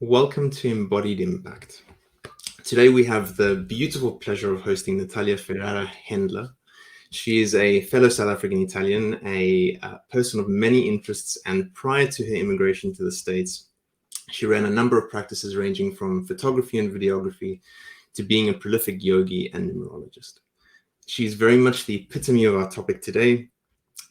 Welcome to Embodied Impact. Today we have the beautiful pleasure of hosting Natalia Ferrara Hendler. She is a fellow South African Italian, a person of many interests, and prior to her immigration to the States, she ran a number of practices ranging from photography and videography to being a prolific yogi and numerologist. She's very much the epitome of our topic today,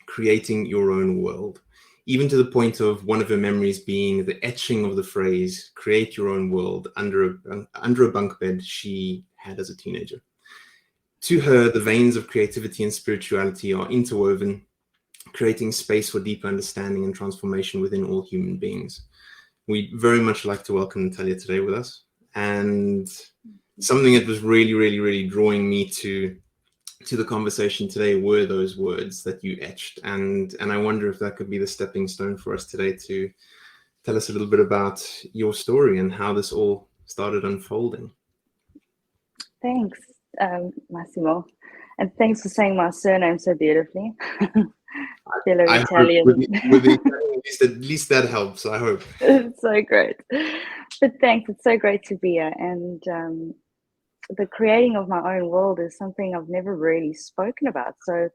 creating your own world, even to the point of one of her memories being the etching of the phrase "create your own world" under a bunk bed she had as a teenager. To her, the veins of creativity and spirituality are interwoven, creating space for deeper understanding and transformation within all human beings. We'd very much like to welcome Natalia today with us. And something that was really drawing me to the conversation today were those words that you etched, and I wonder if that could be the stepping stone for us today to tell us a little bit about your story and how this all started unfolding. Thanks, Massimo, and thanks for saying my surname so beautifully. Fellow Italian. With at least that helps, I hope. It's so great. But thanks, it's so great to be here. And the creating of my own world is something I've never really spoken about. So,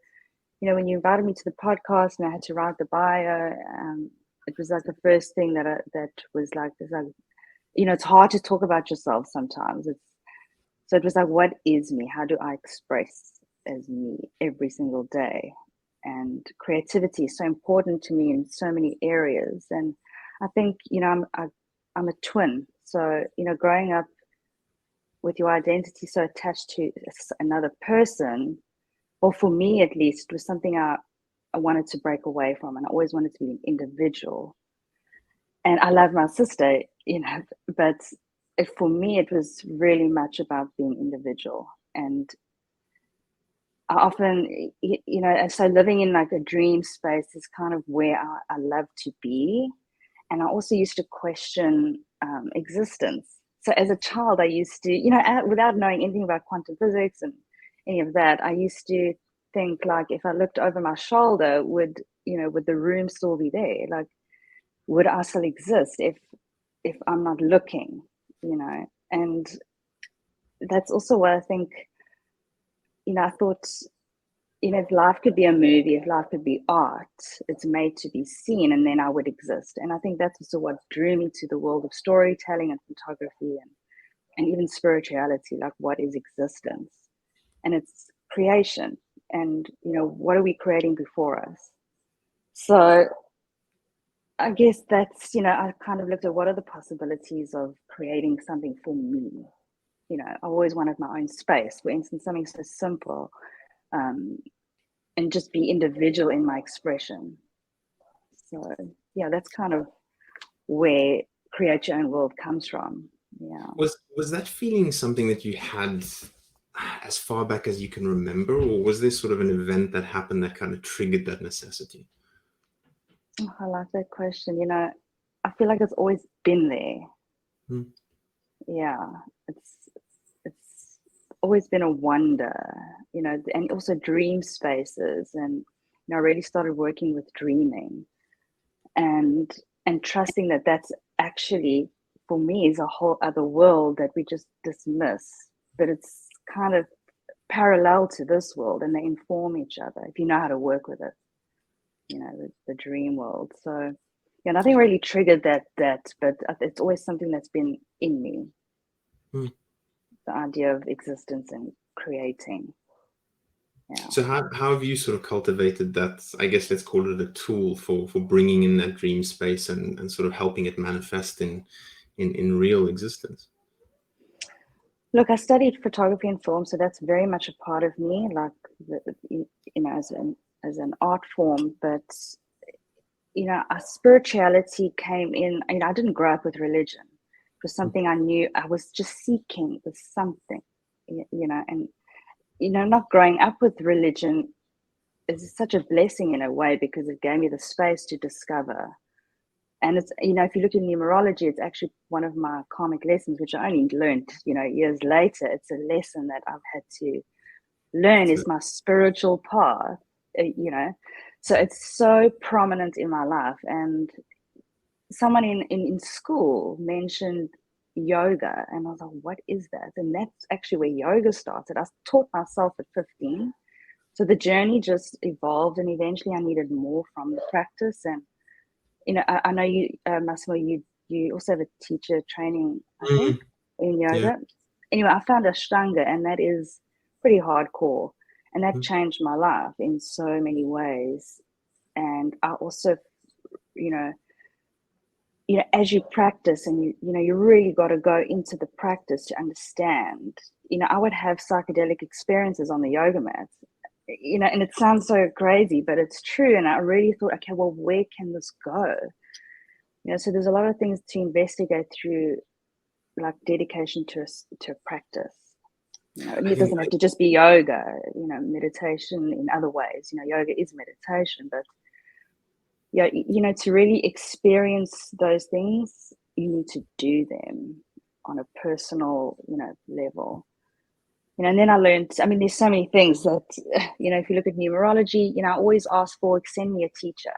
when you invited me to the podcast and I had to write the bio, it was like the first thing that was like this. Like, it's hard to talk about yourself sometimes. So it was like, what is me? How do I express as me every single day? And creativity is so important to me in so many areas. And I think, I'm a twin. So, growing up with your identity so attached to another person, or for me at least, was something I wanted to break away from. And I always wanted to be an individual. And I love my sister, but for me, it was really much about being individual. And I often, so living in like a dream space is kind of where I love to be. And I also used to question existence. So as a child, I used to, without knowing anything about quantum physics and any of that, I used to think like, if I looked over my shoulder, would the room still be there? Like, would I still exist if I'm not looking? And that's also what I think. I thought, if life could be a movie, if life could be art, it's made to be seen, and then I would exist. And I think that's also what drew me to the world of storytelling and photography and even spirituality. Like, what is existence? And it's creation. And, what are we creating before us? So I guess that's, I kind of looked at what are the possibilities of creating something for me. I always wanted my own space. For instance, something so simple, and just be individual in my expression. So yeah, that's kind of where create your own world comes from. Yeah. Was that feeling something that you had as far back as you can remember, or was there sort of an event that happened that kind of triggered that necessity? Oh, I like that question. I feel like it's always been there. Yeah, it's always been a wonder, and also dream spaces. And I really started working with dreaming and trusting that that's actually, for me, is a whole other world that we just dismiss, but it's kind of parallel to this world, and they inform each other if you know how to work with it, the dream world. So yeah, nothing really triggered that, but it's always something that's been in me. The idea of existence and creating. Yeah. So how have you sort of cultivated that, I guess let's call it a tool for bringing in that dream space and sort of helping it manifest in real existence? Look, I studied photography and film, so that's very much a part of me, like, as an art form. But, our spirituality came in, I didn't grow up with religion. It was something I knew I was just seeking with something, and, not growing up with religion is such a blessing in a way, because it gave me the space to discover. And it's, if you look at numerology, it's actually one of my karmic lessons, which I only learned, years later. It's a lesson that I've had to learn, is my spiritual path, so it's so prominent in my life. And someone in school mentioned yoga, and I was like, what is that? And that's actually where yoga started. I taught myself at 15. So the journey just evolved, and eventually I needed more from the practice. And I know you, Massimo, you also have a teacher training, I think, in Yeah. yoga. Anyway, I found Ashtanga, and that is pretty hardcore, and that Mm. changed my life in so many ways. And I also, you know, as you practice, and you really got to go into the practice to understand. I would have psychedelic experiences on the yoga mat, and it sounds so crazy, but it's true. And I really thought, okay, well, where can this go? So there's a lot of things to investigate through, like dedication to a practice. I It think doesn't have to just be yoga. Meditation in other ways. Yoga is meditation, but yeah, to really experience those things, you need to do them on a personal, level. And then I learned, I mean, there's so many things that, if you look at numerology, I always ask for, send me a teacher.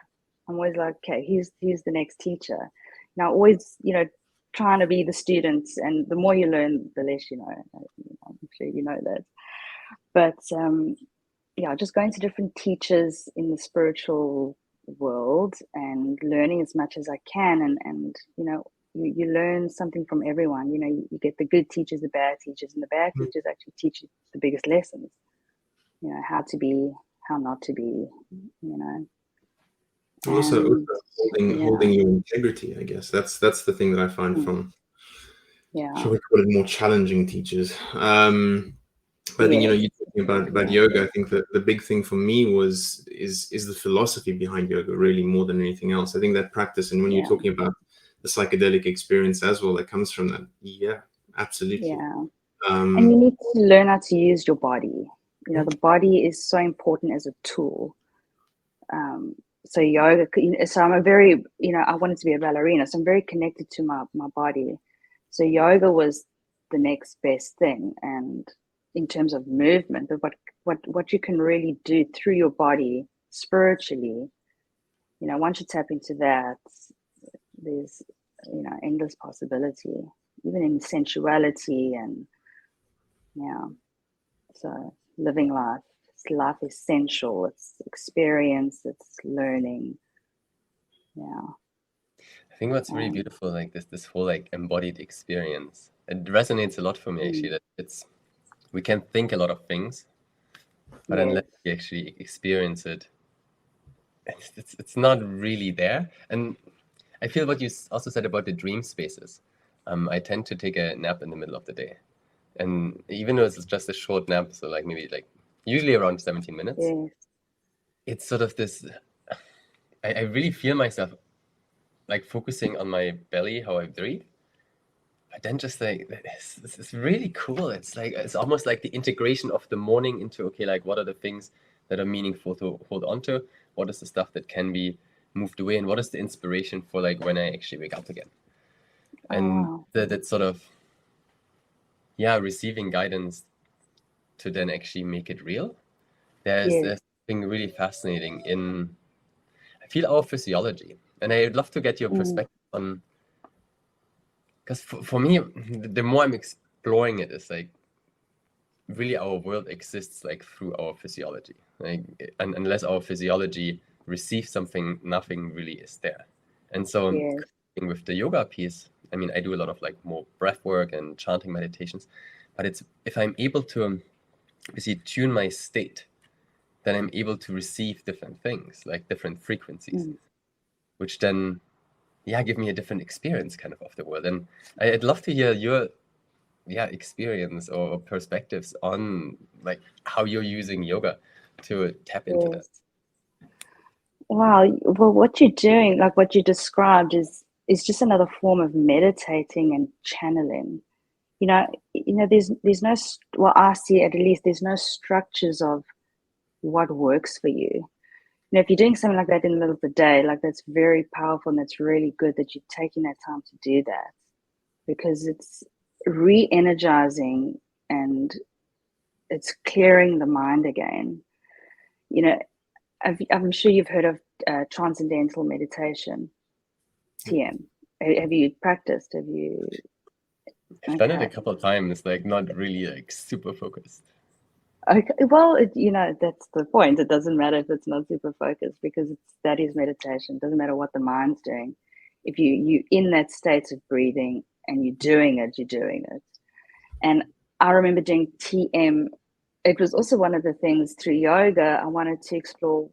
I'm always like, okay, here's the next teacher. Always, trying to be the students, and the more you learn, the less you know. I'm sure you know that. But yeah, just going to different teachers in the spiritual world and learning as much as I can. And you learn something from everyone. You get the good teachers, the bad teachers, and the bad teachers actually teach you the biggest lessons. How to be, how not to be, Also and holding your integrity, I guess. That's the thing that I find from, yeah, shall we call it, more challenging teachers. But I think, yes, you talking about yeah, yoga, I think that the big thing for me is the philosophy behind yoga, really, more than anything else. I think that practice, and when you're yeah, talking about the psychedelic experience as well, that comes from that. Yeah, absolutely. yeah. And you need to learn how to use your body. The body is so important as a tool. So yoga, so I'm a very, I wanted to be a ballerina, so I'm very connected to my body. So yoga was the next best thing, and in terms of movement, but what you can really do through your body spiritually, once you tap into that, there's endless possibility, even in sensuality. And yeah, so living life. Life is essential. It's experience. It's learning. Yeah. I think what's really beautiful, like this whole like embodied experience, it resonates a lot for me actually. That we can think a lot of things, but Yes. unless we actually experience it, it's not really there. And I feel what you also said about the dream spaces. I tend to take a nap in the middle of the day, and even though it's just a short nap, so like maybe like usually around 17 minutes, Yes. it's sort of this. I really feel myself like focusing on my belly, how I breathe. But then just like it's really cool. It's like it's almost like the integration of the morning into, okay, like what are the things that are meaningful to hold on to? What is the stuff that can be moved away? And what is the inspiration for like when I actually wake up again? And Oh, that sort of receiving guidance to then actually make it real. There's yes. something really fascinating in, I feel, our physiology. And I'd love to get your perspective on, because for me, the more I'm exploring it, is like really our world exists like through our physiology. Like, and unless our physiology receives something, nothing really is there. And so Yes. with the yoga piece, I mean, I do a lot of like more breath work and chanting meditations, but it's if I'm able to basically tune my state, then I'm able to receive different things, like different frequencies, which then give me a different experience kind of the world. And I'd love to hear your experience or perspectives on like how you're using yoga to tap into that. Yes. Wow. Well, what you're doing, like what you described, is just another form of meditating and channeling. There's no, well, I see it, at least there's no structures of what works for you. If you're doing something like that in the middle of the day, like that's very powerful, and that's really good that you're taking that time to do that, because it's re-energizing and it's clearing the mind again. I'm sure you've heard of transcendental meditation. TM? Have you practiced? Have you? I've done it a Okay. couple of times, like not really like super focused. Okay. Well, that's the point. It doesn't matter if it's not super focused, because that is meditation. It doesn't matter what the mind's doing. If you in that state of breathing and you're doing it, you're doing it. And I remember doing TM. It was also one of the things through yoga. I wanted to explore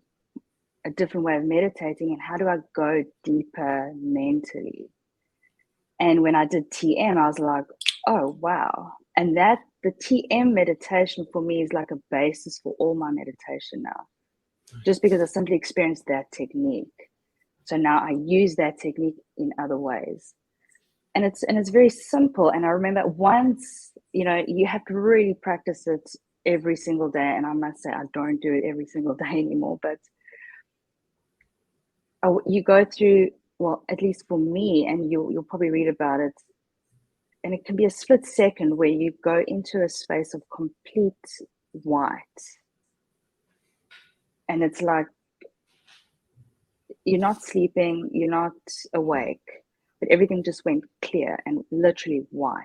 a different way of meditating, and how do I go deeper mentally. And when I did TM, I was like, oh, wow. And the TM meditation for me is like a basis for all my meditation now, just because I simply experienced that technique. So now I use that technique in other ways. And it's very simple. And I remember once, you have to really practice it every single day. And I must say, I don't do it every single day anymore, but you go through, well, at least for me, and you'll probably read about it, and it can be a split second where you go into a space of complete white. And it's like you're not sleeping, you're not awake, but everything just went clear and literally white.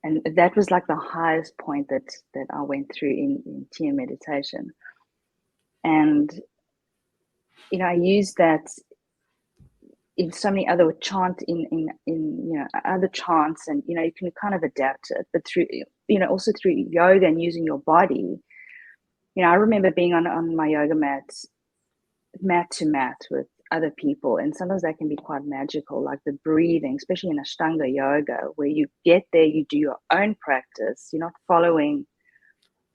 And that was like the highest point that I went through in TM meditation. And, I used that in so many other in other chants, and you can kind of adapt it, but through also through yoga and using your body. I remember being on my yoga mat to mat with other people, and sometimes that can be quite magical, like the breathing, especially in Ashtanga yoga, where you get there, you do your own practice, you're not following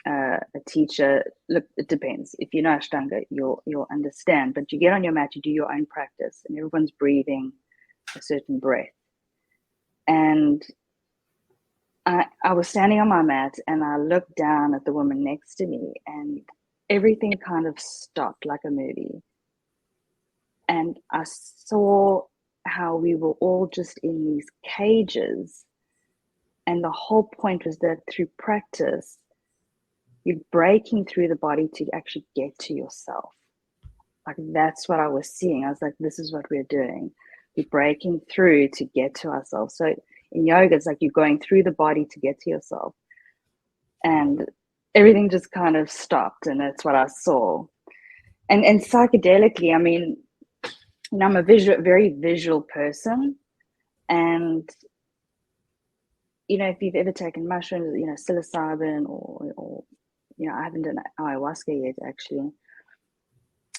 a teacher. Look, it depends. If you know Ashtanga, you'll understand, but you get on your mat, you do your own practice, and everyone's breathing a certain breath. And I was standing on my mat, and I looked down at the woman next to me, and everything kind of stopped like a movie. And I saw how we were all just in these cages. And the whole point was that through practice, you're breaking through the body to actually get to yourself. Like, that's what I was seeing. I was like, this is what we're doing. We're breaking through to get to ourselves. So in yoga, it's like you're going through the body to get to yourself. And everything just kind of stopped. And that's what I saw. And psychedelically, I mean, I'm a very visual person. And, if you've ever taken mushrooms, psilocybin or I haven't done ayahuasca yet, actually.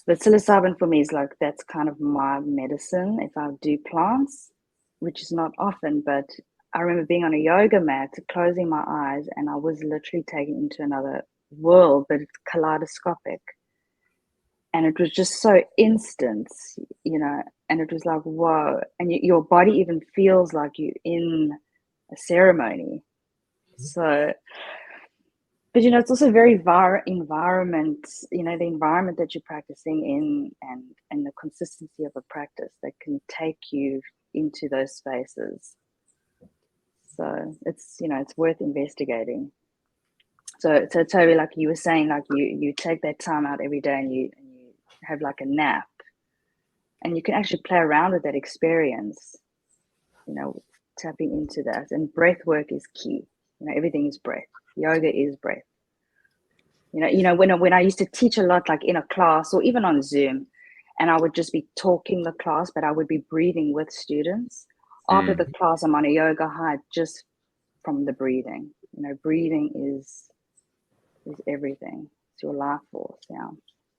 But psilocybin for me is like, that's kind of my medicine if I do plants, which is not often. But I remember being on a yoga mat, closing my eyes, and I was literally taken into another world, but it's kaleidoscopic. And it was just so instant, and it was like, whoa. And your body even feels like you're in a ceremony. So, but it's also very environment, the environment that you're practicing in, and the consistency of a practice that can take you into those spaces. So it's worth investigating. So Toby, like you were saying, like you take that time out every day, and you have like a nap, and you can actually play around with that experience, tapping into that. And breath work is key. Everything is breath. Yoga is breath. When I used to teach a lot, like in a class or even on Zoom, and I would just be talking the class, but I would be breathing with students. After the class, I'm on a yoga high just from the breathing. Breathing is everything. It's your life force. Yeah.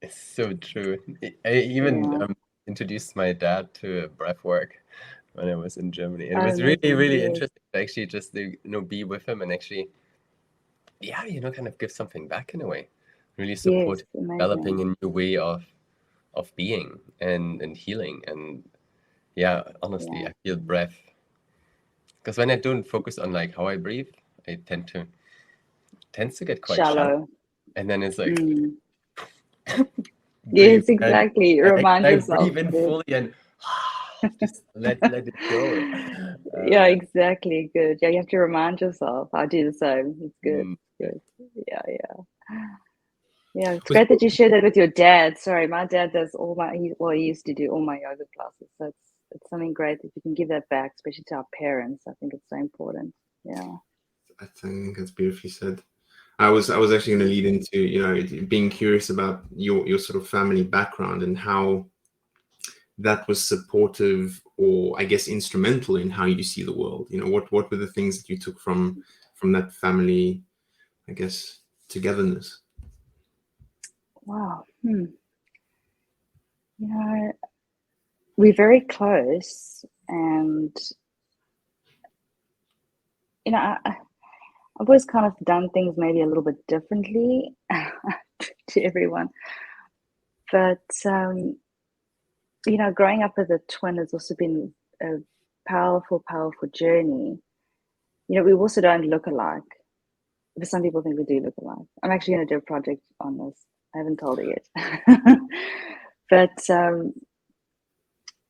It's so true. I even introduced my dad to breath work when I was in Germany. It was really, really interesting to actually just be with him and actually, kind of give something back in a way. Really support developing a new way of being and healing. And honestly, I feel breath. Because when I don't focus on like how I breathe, I tends to get quite shallow. And then it's like yes, exactly. Remind yourself. Breathe in fully and just let it go. Yeah, exactly. Good. Yeah, you have to remind yourself. I do the same. It's good. Good. Yeah. Yeah, it's great that you share that with your dad. Sorry, my dad does he used to do all my yoga classes. So it's something great if we can give that back, especially to our parents. I think it's so important. Yeah. I think that's beautifully said. I was actually going to lead into, being curious about your sort of family background and how that was supportive, or I guess instrumental in how you see the world. What were the things that you took from that family, I guess, togetherness? Wow. We're very close, and I've always kind of done things maybe a little bit differently to everyone. But, growing up as a twin has also been a powerful, powerful journey. We also don't look alike, but some people think we do look alike. I'm actually going to do a project on this. I haven't told it yet. But,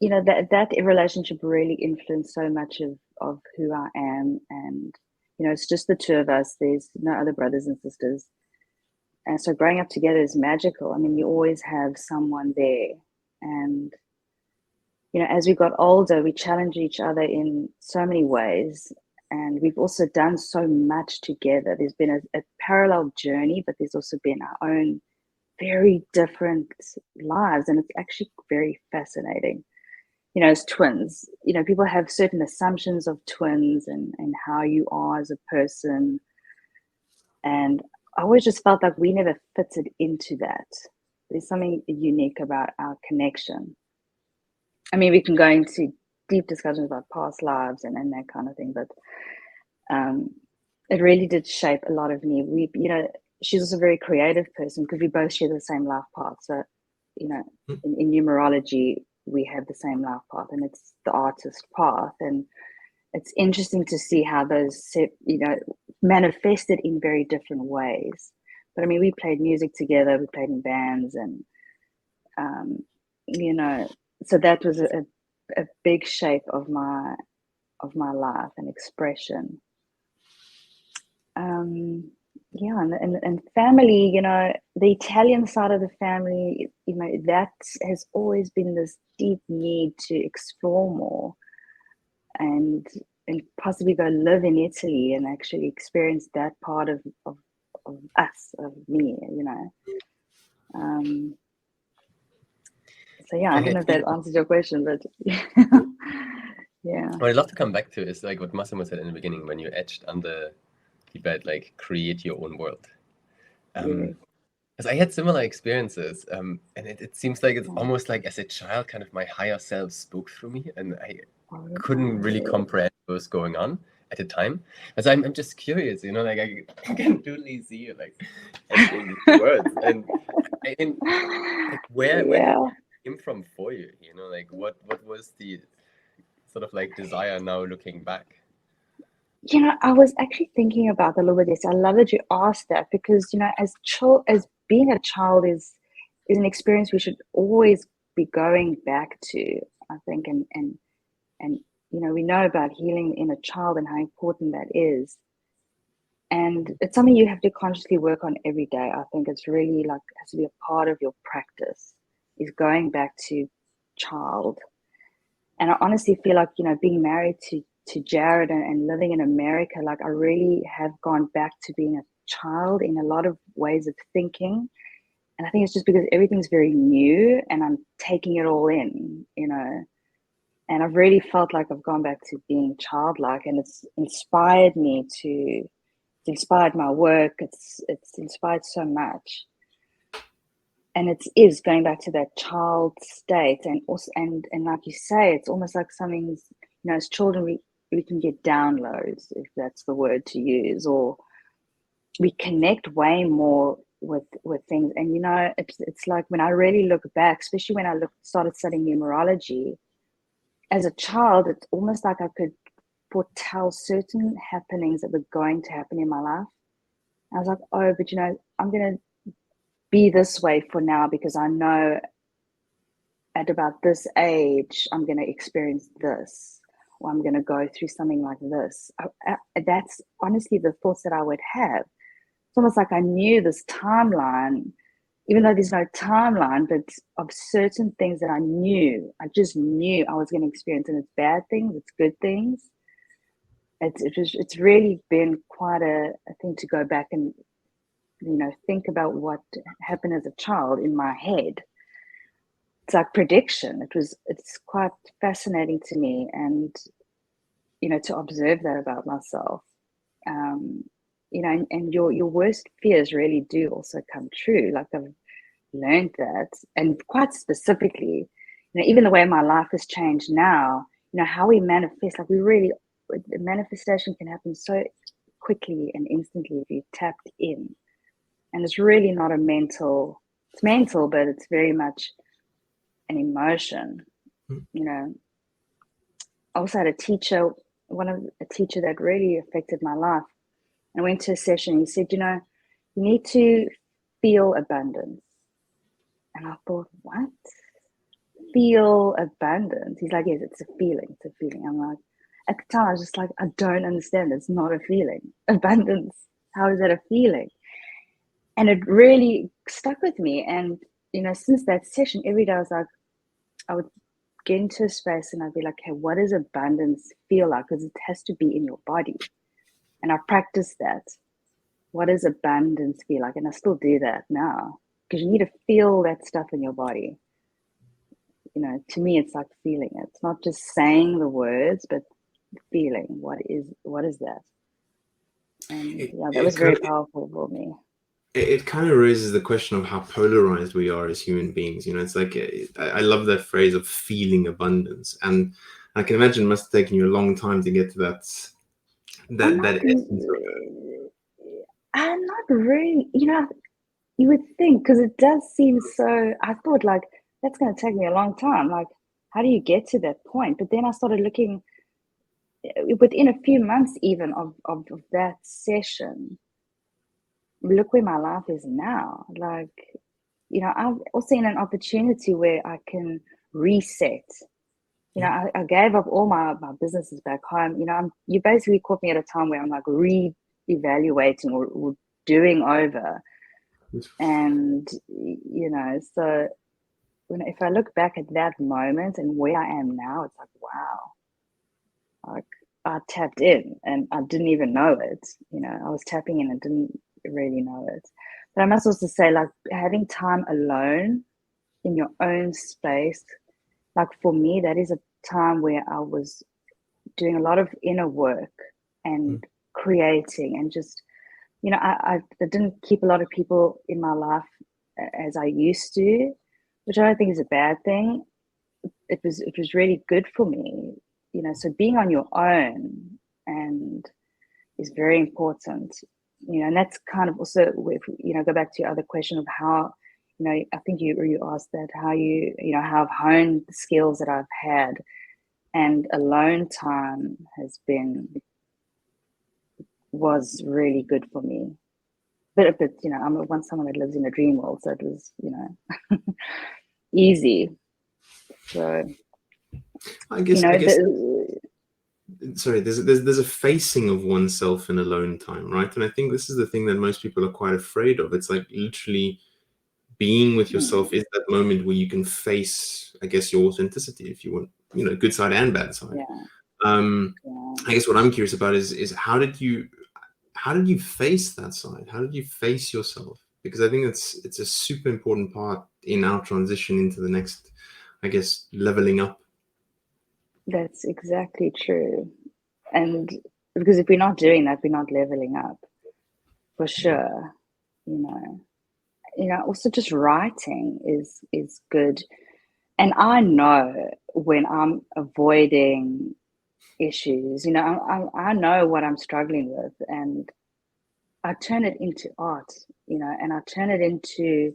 that relationship really influenced so much of who I am. And, it's just the two of us. There's no other brothers and sisters. And so growing up together is magical. I mean, you always have someone there. And, as we got older, we challenged each other in so many ways. And we've also done so much together. There's been a parallel journey, but there's also been our own very different lives. And it's actually very fascinating. As twins, people have certain assumptions of twins and how you are as a person. And I always just felt like we never fitted into that. There's something unique about our connection. I mean, we can go into deep discussions about past lives and that kind of thing, but it really did shape a lot of me. She's also a very creative person because we both share the same life path. So, in numerology, we have the same life path, and it's the artist path. And it's interesting to see how those, manifested in very different ways. But I mean, we played music together, we played in bands, and, so that was a big shape of my life and expression. And family, the Italian side of the family, that has always been this deep need to explore more and possibly go live in Italy and actually experience that part of us, of me, So yeah, I don't know if that answers your question, but yeah. What I'd love to come back to is like what Massimo said in the beginning when you etched on the bed, like create your own world. Because I had similar experiences, and it seems like it's almost like as a child, kind of my higher self spoke through me, and I couldn't really comprehend what was going on at the time. As I'm just curious, like I can totally see you like etching these words, and like where did it came from for you? Like what was the sort of like desire now looking back? I was actually thinking about a little bit this. I love that you asked that because, as being a child is an experience we should always be going back to, I think, and we know about healing in a child and how important that is. And it's something you have to consciously work on every day. I think it's really has to be a part of your practice, is going back to child. And I honestly feel like, being married to Jared and living in America, I really have gone back to being a child in a lot of ways of thinking. And I think it's just because everything's very new and I'm taking it all in, and I've really felt like I've gone back to being childlike, and it's inspired me it's inspired my work. It's inspired so much. And it is going back to that child state, and also, and like you say, it's almost like something's, as children, we can get downloads, if that's the word to use, or we connect way more with things. And it's like when I really look back, especially when I started studying numerology as a child, it's almost like I could foretell certain happenings that were going to happen in my life. I was like, oh, but I'm gonna be this way for now because I know at about this age I'm going to experience this, or I'm going to go through something like this. That's honestly the thoughts that I would have. It's almost like I knew this timeline, even though there's no timeline, but of certain things that I just knew I was going to experience, and it's bad things, it's good things. It's really been quite a thing to go back and, you know, think about what happened as a child in my head. It's like prediction. It's quite fascinating to me, and, you know, to observe that about myself. You know, and your worst fears really do also come true. Like, I've learned that, and quite specifically, you know, even the way my life has changed now, you know, how we manifest, like, the manifestation can happen so quickly and instantly if you tapped in. And it's really not it's mental, but it's very much an emotion. You know, I also had a teacher that really affected my life. I went to a session and he said, you know, you need to feel abundance. And I thought, what? Feel abundance? He's like, yes, it's a feeling. It's a feeling. I'm like, at the time, I was just like, I don't understand. It's not a feeling. Abundance, how is that a feeling? And it really stuck with me. And, you know, since that session, every day I would get into a space and I'd be like, hey, what does abundance feel like? Because it has to be in your body. And I practiced that. What does abundance feel like? And I still do that now, because you need to feel that stuff in your body. You know, to me, it's like feeling it. It's not just saying the words, but feeling. What is that? And yeah, that was very powerful for me. It kind of raises the question of how polarized we are as human beings. You know, it's like, I love that phrase of feeling abundance, and I can imagine it must have taken you a long time to get to that essence of it. I'm not really, you know, you would think, because it does seem so, I thought, like, that's going to take me a long time. Like, how do you get to that point? But then I started looking within a few months even of that session. Look where my life is now. Like, you know, I'm also in an opportunity where I can reset. You know, I gave up all my businesses back home. You know, you basically caught me at a time where I'm like re-evaluating or doing over. And, you know, so if I look back at that moment and where I am now, it's like, wow, like, I tapped in and I didn't even know it. You know, I was tapping in and didn't really know it. But I must also say, like, having time alone in your own space, like, for me, that is a time where I was doing a lot of inner work and creating, and just, you know, I didn't keep a lot of people in my life as I used to, which I don't think is a bad thing. It was really good for me, you know. So being on your own and is very important, you know. And that's kind of also, with, you know, go back to your other question of how, you know, I think you asked that, how you know, how I've honed the skills that I've had, and alone time was really good for me. But you know, I'm someone that lives in a dream world, so it was, you know, easy. So I guess, you know, sorry, there's a facing of oneself in alone time, right? And I think this is the thing that most people are quite afraid of. It's like, literally being with yourself is that moment where you can face, I guess, your authenticity, if you want, you know, good side and bad side. I guess what I'm curious about is how did you face that side? How did you face yourself? Because I think it's a super important part in our transition into the next, I guess, leveling up. That's exactly true. And because if we're not doing that, we're not leveling up, for sure. You know, also just writing is good. And I know when I'm avoiding issues, you know, I know what I'm struggling with, and I turn it into art, you know, and I turn it into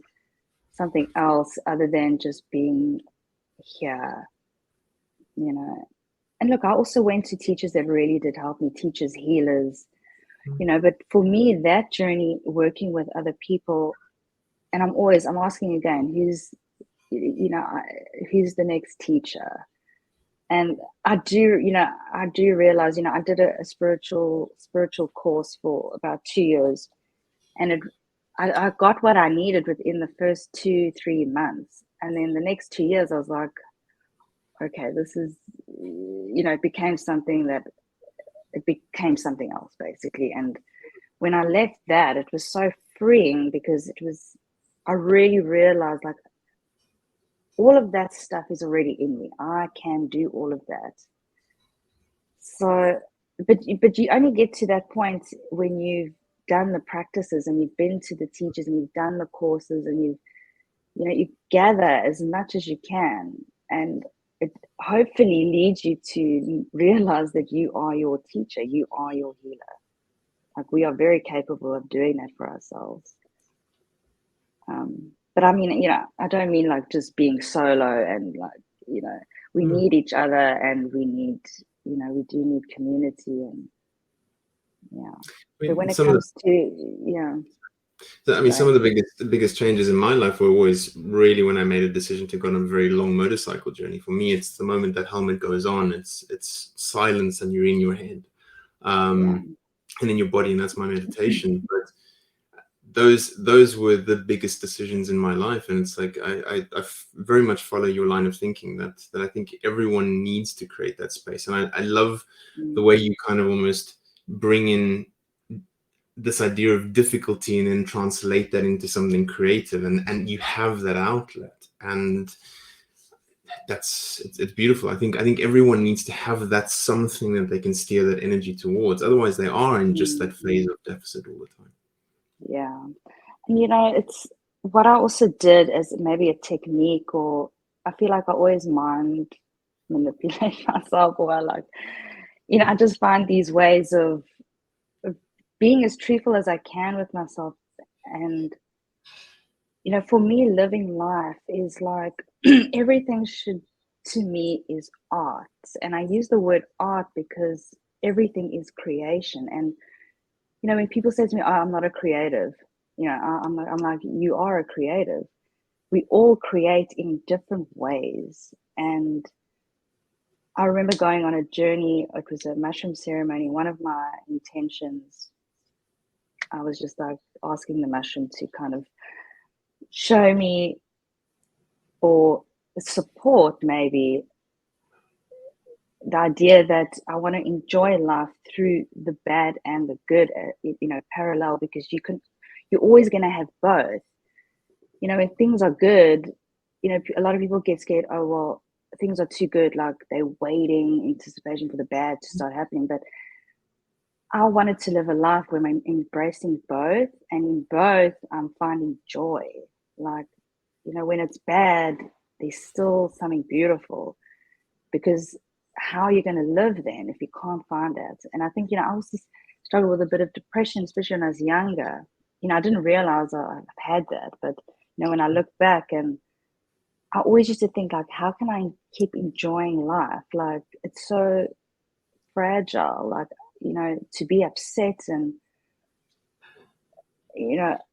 something else other than just being here, you know. And look, I also went to teachers that really did help me, teachers, healers, you know. But for me, that journey, working with other people, and I'm asking again, who's the next teacher? And I do realize, you know, I did a spiritual course for about 2 years, and I got what I needed within the first 2-3 months. And then the next 2 years, I was like, okay, this is, it became something else basically. And when I left that, it was so freeing because I really realized like all of that stuff is already in me. I can do all of that. So, but you only get to that point when you've done the practices and you've been to the teachers and you've done the courses and you gather as much as you can, and it hopefully leads you to realize that you are your teacher, you are your healer. Like we are very capable of doing that for ourselves. But I mean, I don't mean like just being solo and like, we need each other and we need, we do need community and But when it comes to, I mean, some of the biggest changes in my life were always really when I made a decision to go on a very long motorcycle journey. For me, it's the moment that helmet goes on. It's silence and you're in your head, and in your body, and that's my meditation. But those were the biggest decisions in my life, and it's like I very much follow your line of thinking that I think everyone needs to create that space, and I love the way you kind of almost bring in this idea of difficulty and then translate that into something creative, and you have that outlet, and it's beautiful. I think everyone needs to have that something that they can steer that energy towards. Otherwise they are in just that phase of deficit all the time. Yeah. And it's what I also did as maybe a technique, or I feel like I always mind manipulate myself, or I just find these ways of being as truthful as I can with myself. And for me, living life is like everything to me is art. And I use the word art because everything is creation. And when people say to me, "Oh, I'm not a creative," I'm like, you are a creative. We all create in different ways. And I remember going on a journey. It was a mushroom ceremony. One of my intentions, I was just like asking the mushroom to kind of show me or support maybe the idea that I want to enjoy life through the bad and the good, parallel, because you're always going to have both. When things are good, a lot of people get scared. Oh, well, things are too good. Like they're waiting, anticipation for the bad to start happening. But I wanted to live a life where I'm embracing both, and in both, I'm finding joy. Like, when it's bad, there's still something beautiful, because how are you going to live then if you can't find that? And I think, I also struggled with a bit of depression, especially when I was younger. I didn't realize I've had that, but when I look back, and I always used to think like, how can I keep enjoying life? Like it's so fragile, like, to be upset and,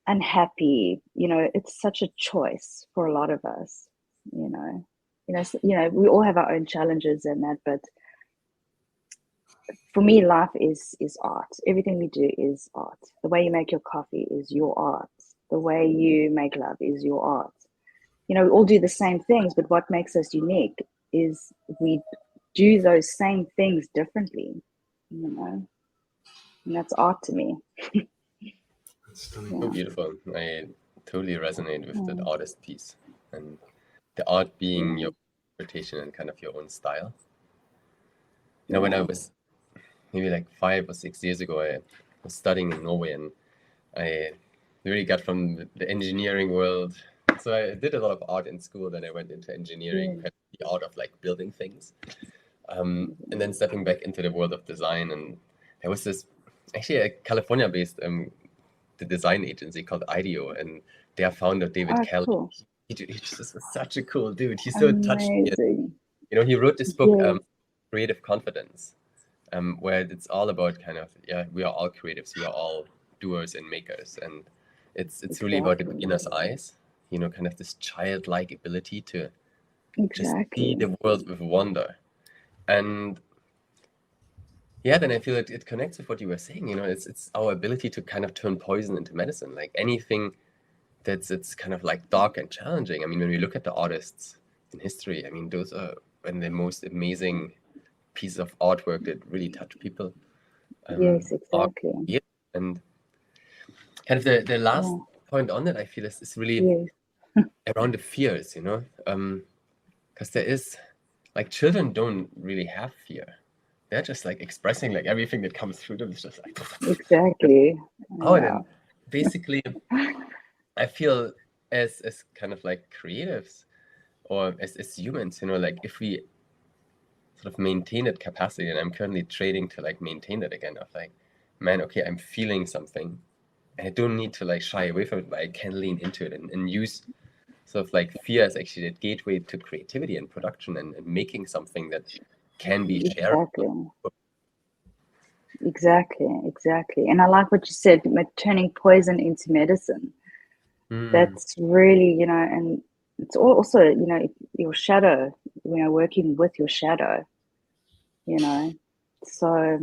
unhappy, it's such a choice for a lot of us, we all have our own challenges and that, but for me, life is art. Everything we do is art. The way you make your coffee is your art. The way you make love is your art. We all do the same things, but what makes us unique is we do those same things differently, and that's art to me. So beautiful. I totally resonate with that artist piece, and the art being your interpretation and kind of your own style. When I was maybe like 5 or 6 years ago, I was studying in Norway, and I really got from the engineering world. So I did a lot of art in school. Then I went into engineering, kind of the art of like building things, and then stepping back into the world of design. And there was this actually a California-based the design agency called IDEO, and their founder David Kelly. Cool. He just was such a cool dude. He so touched me. He wrote this book, Creative Confidence, where it's all about kind of we are all creatives, we are all doers and makers, and it's really about the beginner's eyes. Kind of this childlike ability to just see the world with wonder. And Yeah, then I feel it connects with what you were saying. It's our ability to kind of turn poison into medicine. Like anything it's kind of like dark and challenging. I mean, when we look at the artists in history, I mean, those are when the most amazing pieces of artwork that really touch people. Yes, Are exactly. created. And kind of the last point on that, I feel is really Yes. around the fears, because there is like children don't really have fear. They're just like expressing like everything that comes through them is just like Exactly. oh, and then basically I feel as kind of like creatives or as humans, like if we sort of maintain that capacity, and I'm currently trading to like maintain that again of like, man, okay, I'm feeling something and I don't need to like shy away from it, but I can lean into it and use sort of like fear as actually that gateway to creativity and production and making something that can be shared. Exactly. And I like what you said, turning poison into medicine. That's really, and it's also, your shadow, working with your shadow, so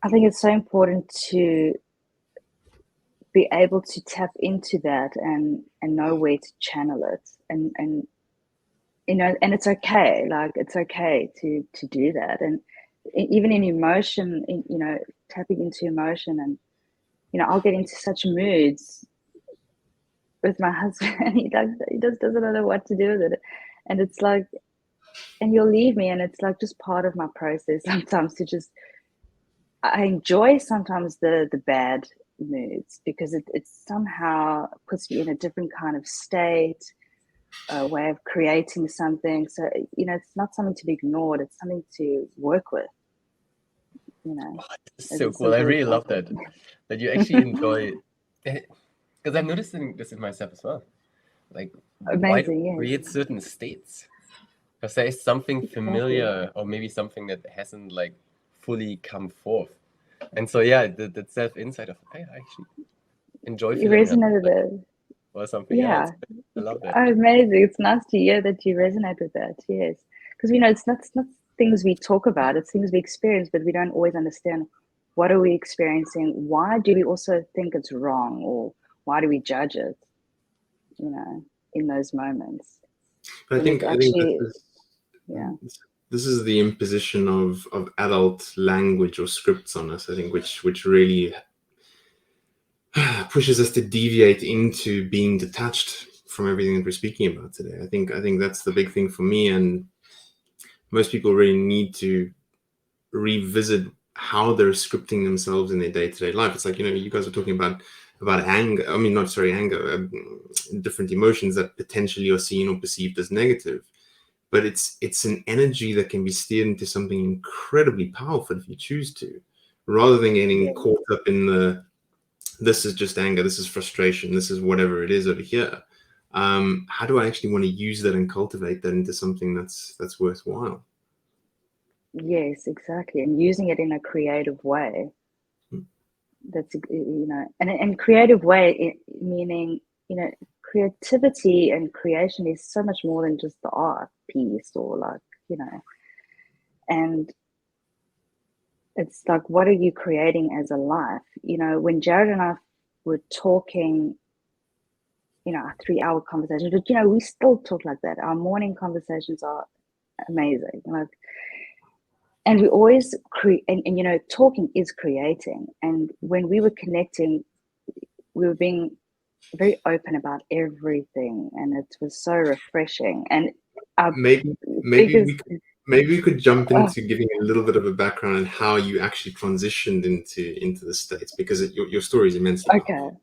I think it's so important to be able to tap into that and know where to channel it, and and it's okay, like it's okay to do that. And even in emotion, tapping into emotion, and I'll get into such moods with my husband and he just doesn't know what to do with it, and it's like, and you'll leave me, and it's like just part of my process sometimes to just, I enjoy sometimes the bad moods, because it somehow puts me in a different kind of state, a way of creating something. So it's not something to be ignored, it's something to work with. Oh, so cool. I really love that you actually enjoy it, because I'm noticing this in myself as well. Like, why do we create certain states? Because there is something familiar, or maybe something that hasn't like fully come forth. And so yeah, the self insight of, I actually enjoy feeling that or something. Yeah, I love that. Amazing. It's nice to hear that you resonate with that. Yes, because it's not things we talk about, it's things we experience, but we don't always understand what are we experiencing, why do we also think it's wrong, or why do we judge it, in those moments. I think this is the imposition of adult language or scripts on us, I think, which really pushes us to deviate into being detached from everything that we're speaking about today. I think that's the big thing for me, and most people really need to revisit how they're scripting themselves in their day-to-day life. It's like, you guys are talking about anger. I mean, not sorry, anger, different emotions that potentially are seen or perceived as negative. But it's an energy that can be steered into something incredibly powerful if you choose to, rather than getting caught up in this is just anger, this is frustration, this is whatever it is over here. How do I actually want to use that and cultivate that into something that's worthwhile? Yes, exactly. And using it in a creative way. That's, and creative way, meaning, creativity and creation is so much more than just the art piece, or like, and it's like, what are you creating as a life? When Jared and I were talking, a 3-hour conversation, but we still talk like that. Our morning conversations are amazing. Like, and we always create, and talking is creating. And when we were connecting, we were being very open about everything, and it was so refreshing. And maybe we could jump into giving a little bit of a background on how you actually transitioned into the States, because your story is immensely powerful.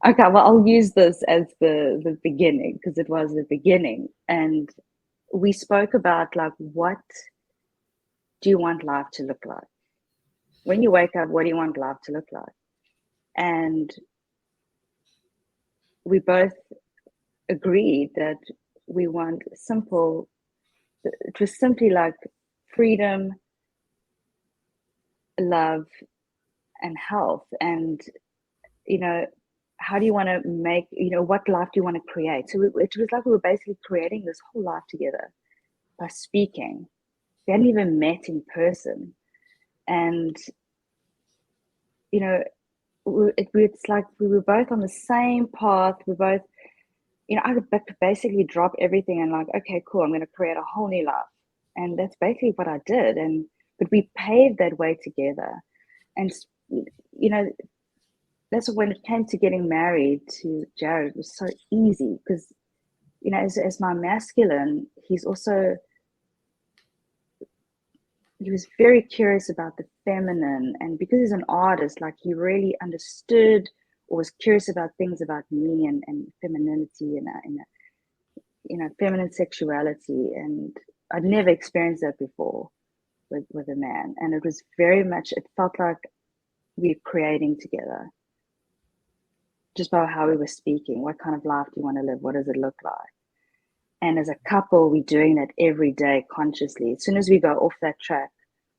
Okay, well, I'll use this as the beginning, because it was the beginning. And we spoke about, like, what do you want life to look like? When you wake up, what do you want life to look like? And we both agreed that we want simple, it was simply like freedom, love, and health. And how do you want to make, what life do you want to create? So it was like we were basically creating this whole life together by speaking, we hadn't even met in person. And, you know, it's like we were both on the same path. We both, you know, I could basically drop everything and like, okay, cool, I'm going to create a whole new life. And that's basically what I did. But we paved that way together. And, you know, that's when it came to getting married to Jared, it was so easy because, you know, as my masculine, he was very curious about the feminine. And because he's an artist, like he really understood or was curious about things about me and femininity and you know, feminine sexuality. And I'd never experienced that before with a man. And it was very much, it felt like we were creating together. Just by how we were speaking, what kind of life do you want to live? What does it look like? And as a couple, we're doing that every day consciously. As soon as we go off that track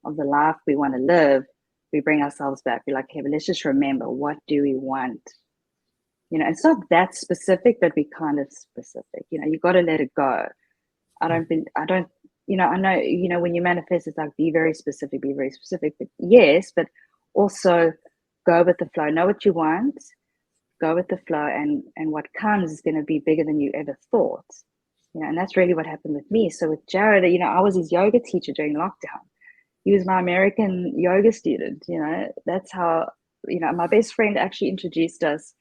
of the life we want to live, we bring ourselves back. We're like, hey, but let's just remember, what do we want? You know, it's not that specific, but we kind of specific. You know, you got to let it go. I don't, you know, I know, you know, when you manifest, it's like, be very specific, but yes, but also go with the flow. Know what you want, go with the flow, and what comes is going to be bigger than you ever thought. You know, and that's really what happened with me. So with Jared, you know, I was his yoga teacher during lockdown. He was my American yoga student. You know, that's how, you know, my best friend actually introduced us,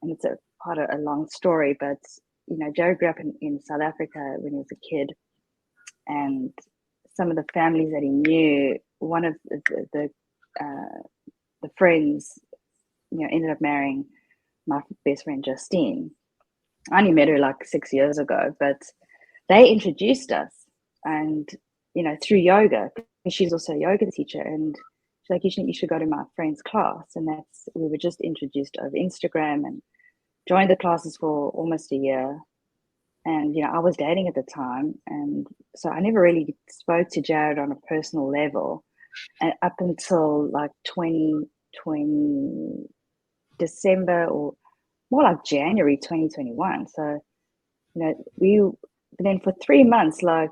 and it's quite a long story, but, you know, Jared grew up in South Africa when he was a kid, and some of the families that he knew, one of the friends, you know, ended up marrying my best friend Justine. I only met her like 6 years ago, but they introduced us, and, you know, through yoga. She's also a yoga teacher, and she's like, you should go to my friend's class. And we were just introduced over Instagram and joined the classes for almost a year. And, you know, I was dating at the time, and so I never really spoke to Jared on a personal level, and up until like 2020 December, or more like January 2021. So, you know, then for 3 months, like,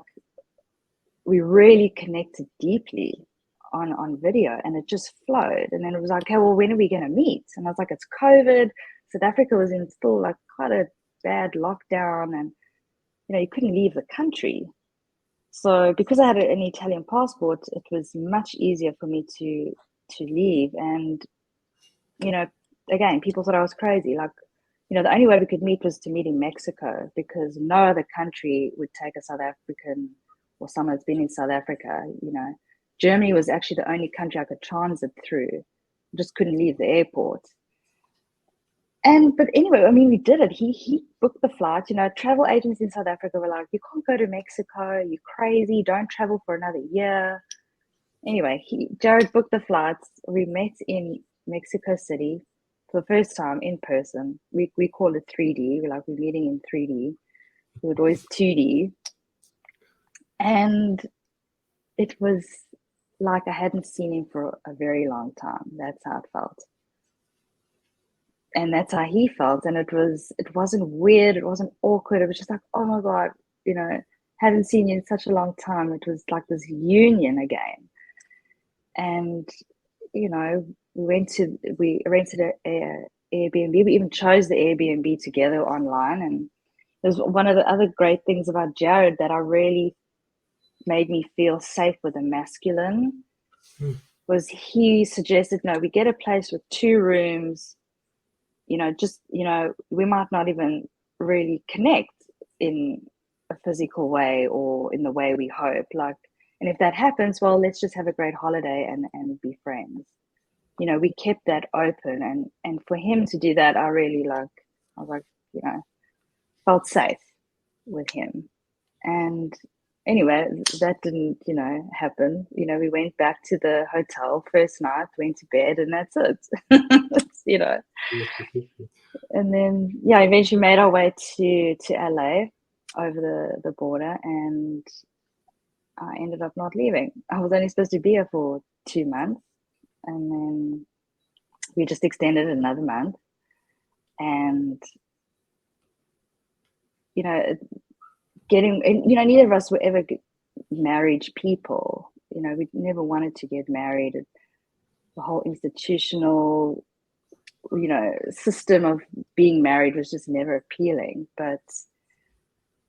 we really connected deeply on video, and it just flowed. And then it was like, okay, well, when are we going to meet? And I was like, it's COVID. South Africa was in still like quite a bad lockdown, and, you know, you couldn't leave the country. So because I had an Italian passport, it was much easier for me to leave. And, you know, again, people thought I was crazy. Like, you know, the only way we could meet was to meet in Mexico, because no other country would take a South African or someone that's been in South Africa. You know, Germany was actually the only country I could transit through. I just couldn't leave the airport. But anyway, I mean, we did it. He booked the flight. You know, travel agents in South Africa were like, you can't go to Mexico. You're crazy. Don't travel for another year. Anyway, Jared booked the flights. We met in Mexico City for the first time in person. We call it 3D. We're meeting in 3D. We would always 2D. And it was like I hadn't seen him for a very long time. That's how it felt. And that's how he felt. And it wasn't weird. It wasn't awkward. It was just like, oh my God, you know, haven't seen you in such a long time. It was like this union again. And, you know, we rented a Airbnb. We even chose the Airbnb together online. And it was one of the other great things about Jared that I really made me feel safe with a masculine was he suggested, no, we get a place with 2 rooms. You know, just, you know, we might not even really connect in a physical way or in the way we hope. Like, and if that happens, well, let's just have a great holiday and be friends. You know, we kept that open, and for him to do that, I was like, you know, felt safe with him. And anyway, that didn't, you know, happen. You know, we went back to the hotel first night, went to bed, and that's it. You know. And then, yeah, eventually made our way to LA over the border, and I ended up not leaving. I was only supposed to be here for 2 months, and then we just extended another month. And, you know, you know, neither of us were ever marriage people. You know, we never wanted to get married. The whole institutional, you know, system of being married was just never appealing. But,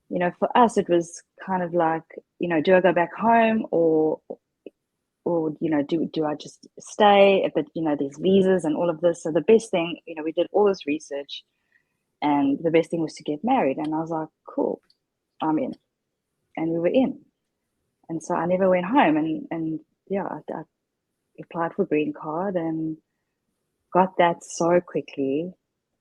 you know, for us, it was kind of like, you know, do I go back home or you know, do I just stay? But, you know, there's visas and all of this. So the best thing, you know, we did all this research, and the best thing was to get married. And I was like, cool, I'm in. And we were in. And so I never went home. And yeah, I applied for green card and got that so quickly.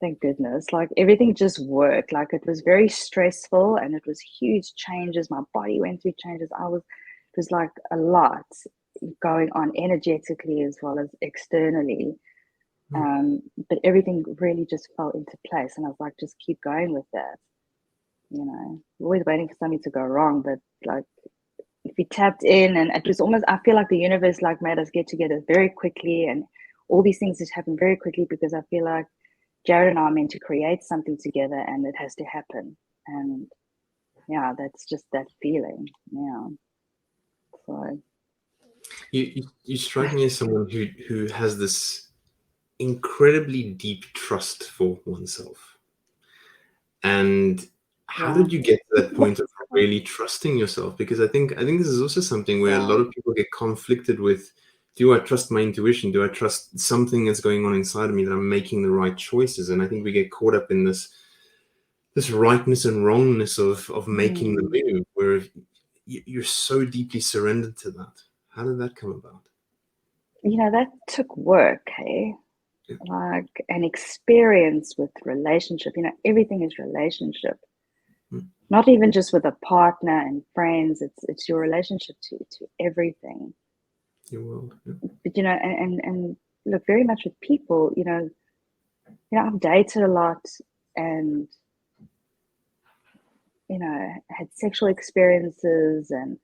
Thank goodness. Like everything just worked. Like it was very stressful and it was huge changes. My body went through changes. It was like a lot going on energetically as well as externally. But everything really just fell into place. And I was like, just keep going with that. You know, always waiting for something to go wrong. But like if we tapped in, and it was almost, I feel like the universe like made us get together very quickly, and all these things just happen very quickly because I feel like Jared and I are meant to create something together and it has to happen. And yeah, that's just that feeling. Yeah. So You strike me as someone who has this incredibly deep trust for oneself. And how did you get to that point of really trusting yourself? Because I think this is also something where a lot of people get conflicted with, do I trust my intuition? Do I trust something that's going on inside of me, that I'm making the right choices? And I think we get caught up in this rightness and wrongness of making the move, where you're so deeply surrendered to that. How did that come about? You know, that took work, hey? Like an experience with relationship. You know, everything is relationship. Not even just with a partner and friends. It's your relationship to everything. Your world. Yeah. But you know, and look, very much with people, you know, I've dated a lot and you know, had sexual experiences, and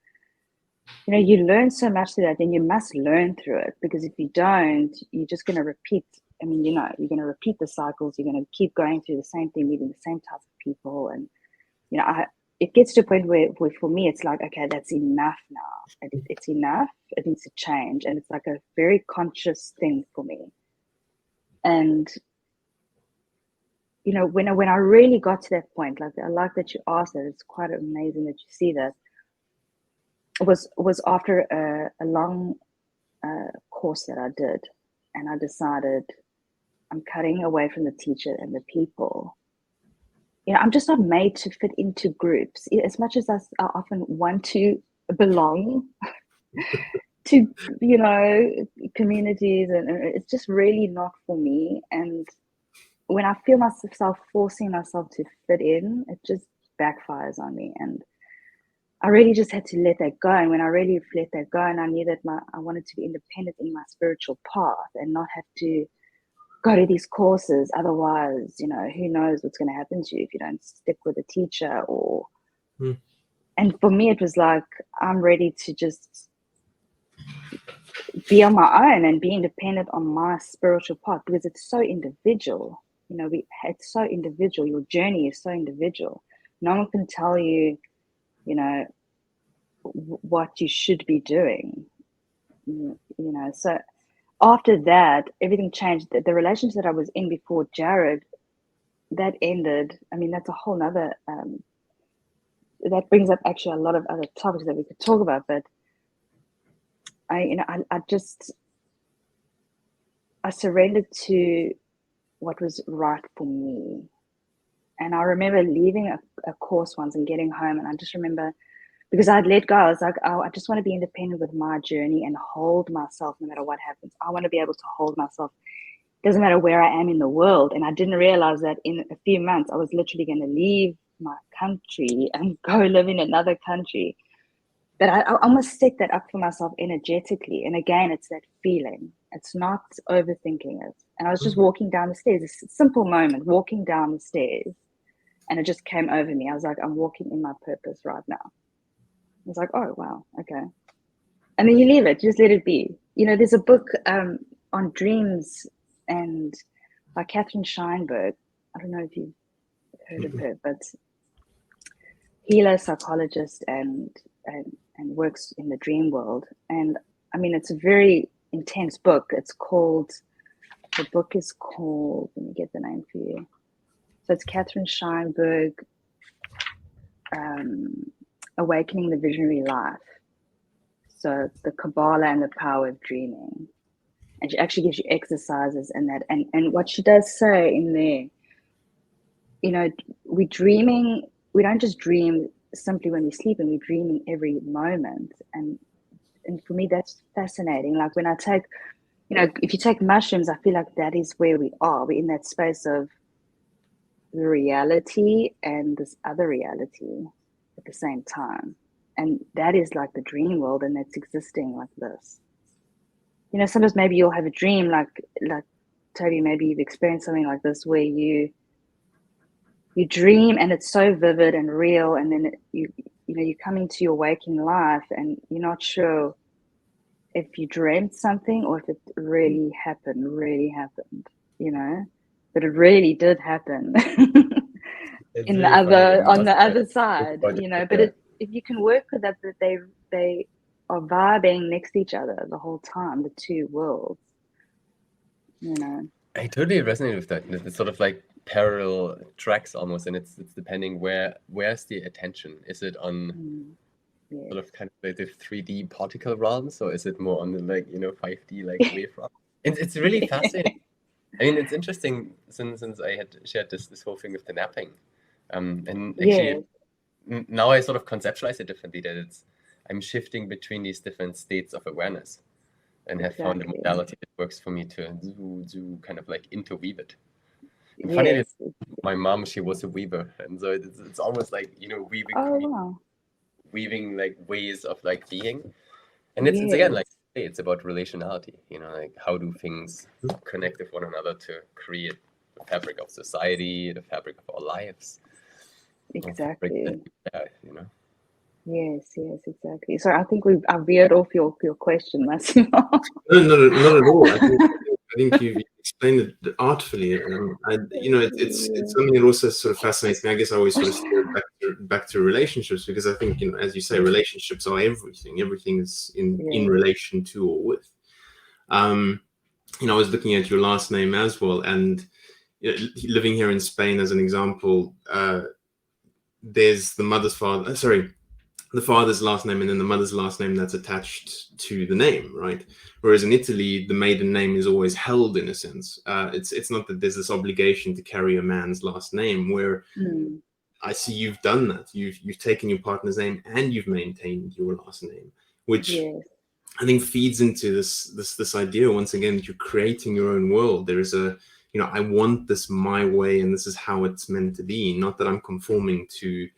you know, you learn so much through that, and you must learn through it, because if you don't, you're just going to repeat. I mean, you know, you're going to repeat the cycles. You're going to keep going through the same thing, meeting the same type of people, and you know, it gets to a point where for me, it's like, okay, that's enough now. It's enough. It needs to change, and it's like a very conscious thing for me. And you know, when I really got to that point, like I like that you asked that. It's quite amazing that you see that. It was after a long course that I did, and I decided I'm cutting away from the teacher and the people. You know, I'm just not made to fit into groups. As much as I often want to belong to, you know, communities, and it's just really not for me. And when I feel myself forcing myself to fit in, it just backfires on me. And I really just had to let that go. And when I really let that go, and I knew that I wanted to be independent in my spiritual path and not have to go to these courses. Otherwise, you know, who knows what's going to happen to you if you don't stick with a teacher or. And for me, it was like, I'm ready to just be on my own and be independent on my spiritual path, because it's so individual. You know, it's so individual. Your journey is so individual. No one can tell you, you know, what you should be doing. You know, so after that, everything changed. The relationship that I was in before Jared, that ended. I mean, that's a whole nother, that brings up actually a lot of other topics that we could talk about. But I surrendered to what was right for me. And I remember leaving a course once and getting home, and I just remember, because I'd let go, I was like, oh, I just want to be independent with my journey and hold myself no matter what happens. I want to be able to hold myself. It doesn't matter where I am in the world. And I didn't realize that in a few months, I was literally going to leave my country and go live in another country. But I almost set that up for myself energetically. And again, it's that feeling. It's not overthinking it. And I was just walking down the stairs, a simple moment, walking down the stairs. And it just came over me. I was like, I'm walking in my purpose right now. I was like, oh, wow, okay. And then you leave it, just let it be. You know, there's a book on dreams and by Catherine Scheinberg. I don't know if you've heard of her, but healer, psychologist, and and works in the dream world. And I mean, it's a very intense book. The book is called, let me get the name for you. So it's Catherine Scheinberg, Awakening the Visionary Life. So the Kabbalah and the Power of Dreaming. And she actually gives you exercises in that. And what she does say in there, you know, we don't just dream simply when we sleep, and we dream in every moment. And for me, that's fascinating. Like when I take, you know, if you take mushrooms, I feel like that is where we are. We're in that space of the reality and this other reality at the same time. And that is like the dream world, and that's existing like this. You know, sometimes maybe you'll have a dream like Toby, maybe you've experienced something like this where you dream and it's so vivid and real, and then you know you come into your waking life and you're not sure if you dreamt something or if it really happened, you know, but it really did happen It's really funny. on the other side, you know. But if you can work with that they are vibing next to each other the whole time, the two worlds, you know. I totally resonate with that. It's sort of like parallel tracks almost, and it's depending where's the attention. Is it on sort of kind of like the 3D particle realms, or is it more on the, like, you know, 5D like wave realm? It's really fascinating. I mean, it's interesting since I had shared this whole thing with the napping, and actually now I sort of conceptualize it differently, that I'm shifting between these different states of awareness, and have found a modality that works for me to do kind of like interweave it. And funny is, my mom, she was a weaver, and so it's almost like, you know, weaving like ways of like being, and it's again like it's about relationality, you know, like how do things connect with one another to create the fabric of society, the fabric of our lives. Exactly. You know. Yes, exactly. So I think I veered off your question, Massimo. No, not at all. I think you've explained it artfully. You know, it's something that also sort of fascinates me. I guess I always sort of steer back to relationships, because I think, you know, as you say, relationships are everything. Everything is in relation to or with. You know, I was looking at your last name as well, and, you know, living here in Spain as an example, there's the father's last name and then the mother's last name that's attached to the name, right? Whereas in Italy, the maiden name is always held, in a sense. It's not that there's this obligation to carry a man's last name, where I see you've done that. You've taken your partner's name and you've maintained your last name, which I think feeds into this idea, once again, that you're creating your own world. There is a, you know, I want this my way, and this is how it's meant to be. Not that I'm conforming to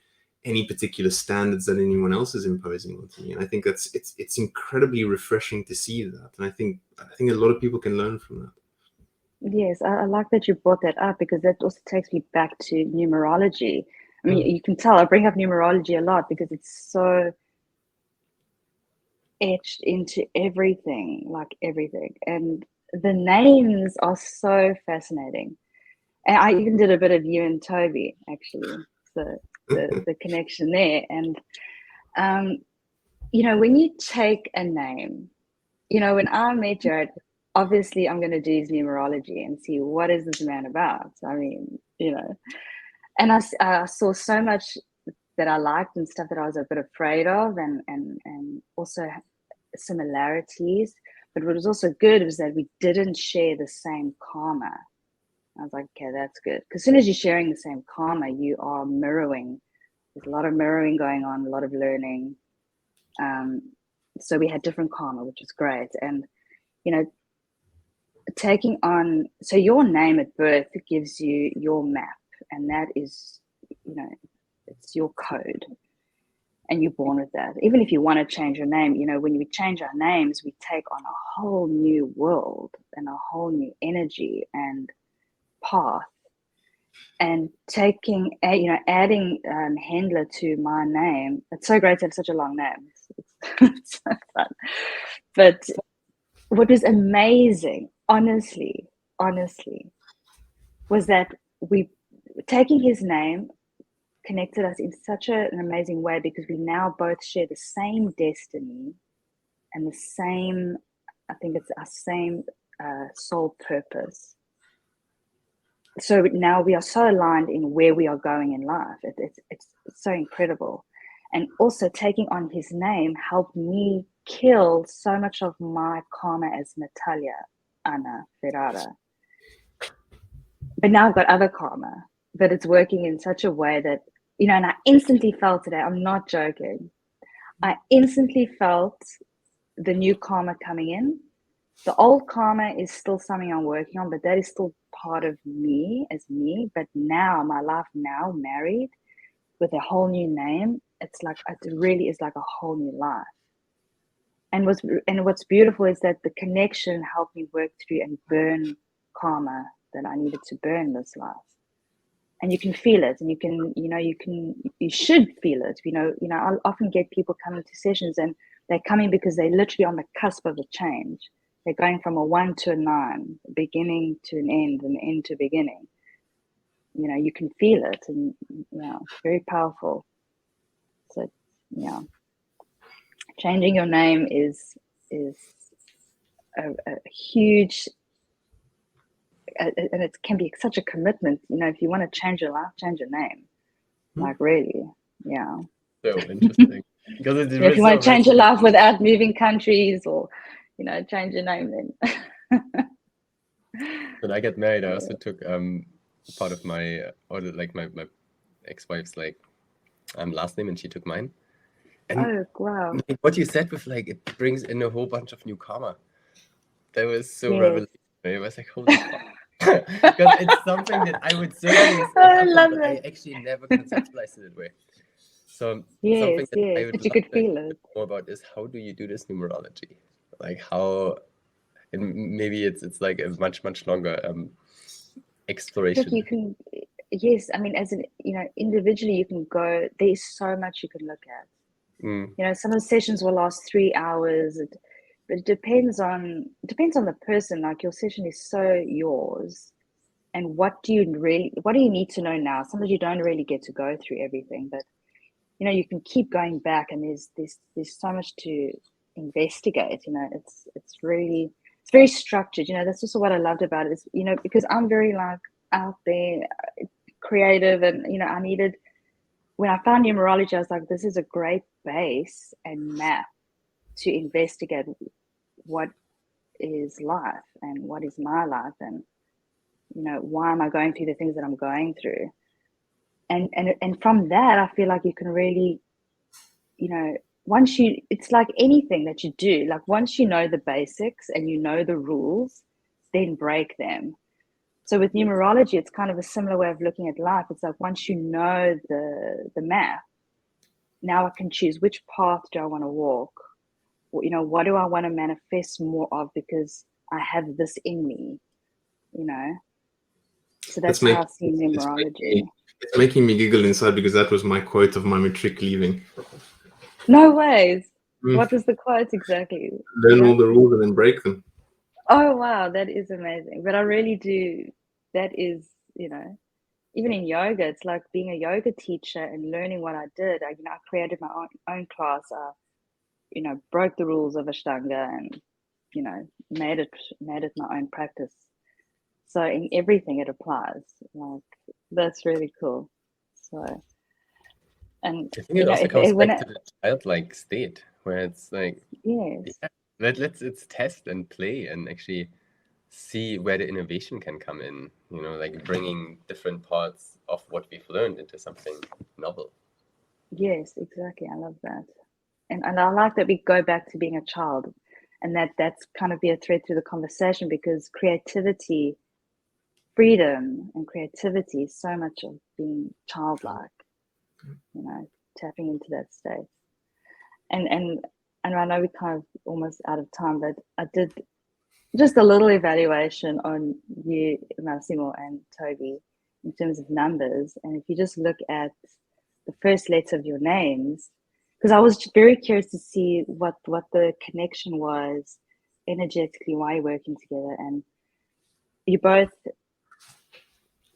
any particular standards that anyone else is imposing onto me. And I think it's incredibly refreshing to see that. And I think a lot of people can learn from that. Yes, I like that you brought that up, because that also takes me back to numerology. I mean, you can tell I bring up numerology a lot because it's so etched into everything, like everything. And the names are so fascinating. And I even did a bit of you and Toby, actually. So the connection there. And you know, when you take a name, you know, when I met Jared, obviously I'm going to do his numerology and see what is this man about. I mean, you know, and I saw so much that I liked and stuff that I was a bit afraid of, and also similarities. But what was also good was that we didn't share the same karma. I was like, okay, that's good. Because as soon as you're sharing the same karma, you are mirroring. There's a lot of mirroring going on, a lot of learning. So we had different karma, which is great. And, you know, taking on, so your name at birth gives you your map, and that is, you know, it's your code, and you're born with that. Even if you want to change your name, you know, when we change our names, we take on a whole new world and a whole new energy and path. And taking, you know, adding Hendler to my name, it's so great to have such a long name. It's so fun. But what was amazing, honestly, was that we taking his name connected us in such an amazing way, because we now both share the same destiny and the same, I think it's our same soul purpose. So now we are so aligned in where we are going in life. It's so incredible. And also taking on his name helped me kill so much of my karma as Natalia Anna Ferrara. But now I've got other karma, but it's working in such a way that, you know, and I instantly felt today, I'm not joking, I instantly felt the new karma coming in. The old karma is still something I'm working on, but that is still part of me as me. But now, my life now, married with a whole new name, it's like, it really is like a whole new life. And what's beautiful is that the connection helped me work through and burn karma that I needed to burn this life. And you can feel it, and you should feel it. I'll often get people coming to sessions, and they're coming because they're literally on the cusp of a change. They're going from a 1 to a 9, beginning to an end, and end to beginning. You know, you can feel it, and it's very powerful. So, changing your name is a huge, and it can be such a commitment. You know, if you want to change your life, change your name. Like, really, yeah. So interesting. Because it's if you want to change your life without moving countries, or change your name, then. When I got married, I also took part of my my ex-wife's last name, and she took mine. And oh wow! What you said with it brings in a whole bunch of new karma. That was so Yes. revolutionary. It was like, holy fuck. Because it's something that I would certainly say happen, but I actually never conceptualized it that way. So something that I would but you could feel it more about is, how do you do this numerology? Like, how, and maybe it's like a much longer exploration. Look, you can, yes. I mean, as an individually, you can go. There's so much you can look at. Some of the sessions will last 3 hours. But it depends on the person. Like, your session is so yours, and what do you need to know now? Sometimes you don't really get to go through everything, but you can keep going back, and there's so much to investigate. It's very structured. That's also what I loved about it, is because I'm very out there, creative, and I needed, when I found numerology, I was like, this is a great base and map to investigate what is life and what is my life, and why am I going through the things that I'm going through, and from that I feel like you can really, it's like anything that you do, like, once you know the basics and you know the rules, then break them. So with numerology, it's kind of a similar way of looking at life. It's like, once you know the map, now I can choose which path do I want to walk. What do I want to manifest more of, because I have this in me, So that's how I see numerology. It's making me giggle inside, because that was my quote of my matric leaving. No ways. What was the quote exactly? Learn all the rules and then break them. Oh, wow. That is amazing. But I really do. That is, even in yoga, it's like being a yoga teacher and learning what I did. I created my own class. Broke the rules of Ashtanga, and made it my own practice. So in everything it applies. Like, that's really cool. So, and I think it also comes back to the childlike state, where it's like, yes, let's test and play and actually see where the innovation can come in. Like bringing different parts of what we've learned into something novel. Yes, exactly. I love that. And I like that we go back to being a child, and that's kind of be a thread through the conversation, because creativity, freedom and creativity is so much of being childlike, tapping into that state. And I know we're kind of almost out of time, but I did just a little evaluation on you, Massimo and Toby, in terms of numbers. And if you just look at the first letter of your names, because I was very curious to see what the connection was energetically, why you're working together. And you both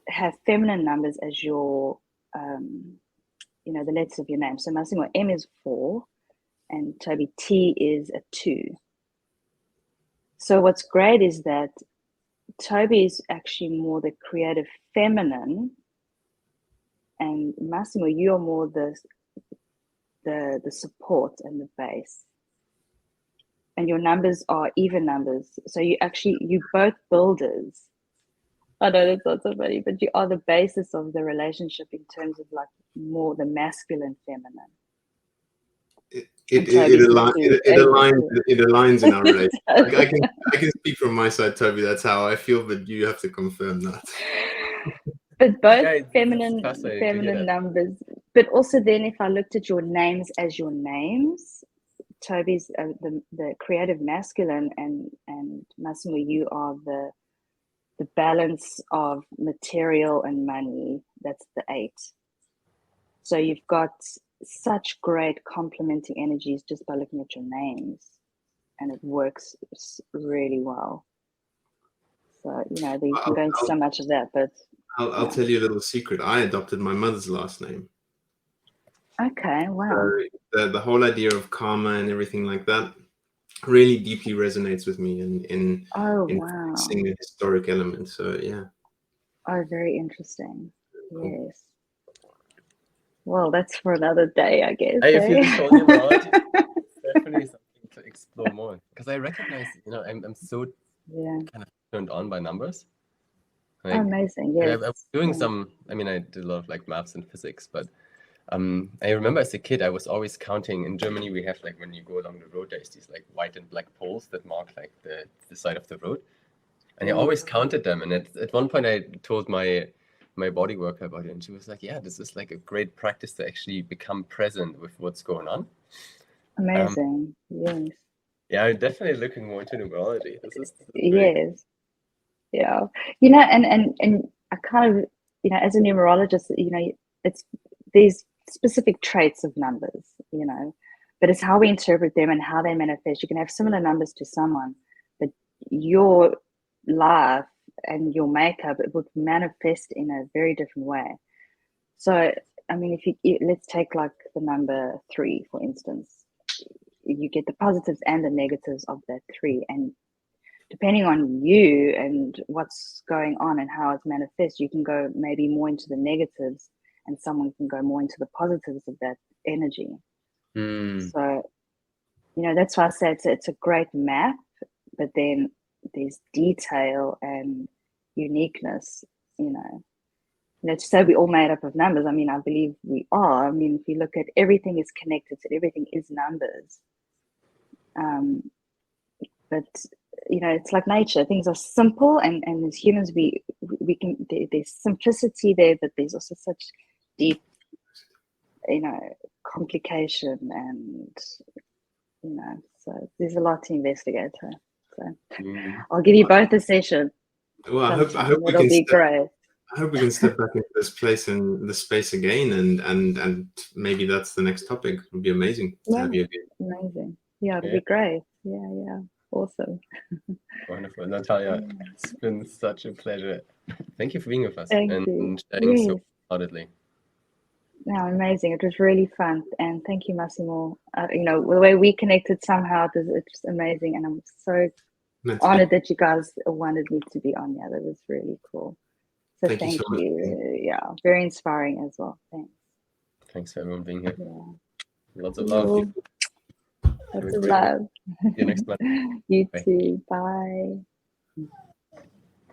have feminine numbers as your the letters of your name. So Massimo, M is 4, and Toby, T is a 2. So what's great is that Toby is actually more the creative feminine, and Massimo, you're more the support and the base. And your numbers are even numbers. So you both builders. I know that's not so funny, but you are the basis of the relationship in terms of like more the masculine, feminine. It aligns in our relationship. I can speak from my side, Toby. That's how I feel, but you have to confirm that. But both Yeah, feminine numbers. But also then, if I looked at your names as your names, Toby's the creative masculine, and Massimo, you are the balance of material and money. That's the 8. So you've got such great complementing energies just by looking at your names, and it works really well. So you can go into so much of that, but I'll tell you a little secret. I adopted my mother's last name. Okay, wow. So the whole idea of karma and everything like that really deeply resonates with me in seeing the historic element. So yeah. Oh, very interesting. Cool. Yes. Well, that's for another day, I guess. I feel this whole numerology definitely something to explore more, because I recognize, I'm so kind of turned on by numbers. Like, amazing. Yes. I was doing some. I mean, I did a lot of like maths and physics, but I remember as a kid, I was always counting. In Germany, we have like when you go along the road, there's these like white and black poles that mark like the side of the road, and I always counted them. And at one point, I told my body worker about it, and she was like, "Yeah, this is like a great practice to actually become present with what's going on." Amazing. Yes. Yeah, I'm definitely looking more into numerology. This is yes. Yeah. And I kind of, as a numerologist, it's these specific traits of numbers, but it's how we interpret them and how they manifest. You can have similar numbers to someone, but your life and your makeup, it would manifest in a very different way. So, I mean, let's take like the number 3, for instance, you get the positives and the negatives of that 3. And depending on you and what's going on and how it's manifest, you can go maybe more into the negatives, and someone can go more into the positives of that energy. So, that's why I say it's a great map, but then there's detail and uniqueness, to say we're all made up of numbers. I mean, I believe we are. I mean, if you look at everything is connected, so everything is numbers. But it's like nature. Things are simple, and as humans, we can. There's simplicity there, but there's also such deep, complication, and so there's a lot to investigate. So I'll give you both a session. Well, I hope it'll be great. I hope we can step back into this place and the space again, and maybe that's the next topic. It would be amazing to have you again. Amazing. Yeah, it'll be great. Yeah. Awesome. Wonderful. Natalia, it's been such a pleasure. Thank you for being with us and sharing so wholeheartedly. No, amazing. It was really fun. And thank you, Massimo. The way we connected somehow, it's just amazing. And I'm so honored that you guys wanted me to be on. Yeah, that was really cool. So thank you. Yeah, very inspiring as well. Thanks. Thanks for everyone being here. Yeah. Lots of love. Lots of love. See you next month. You too. Bye.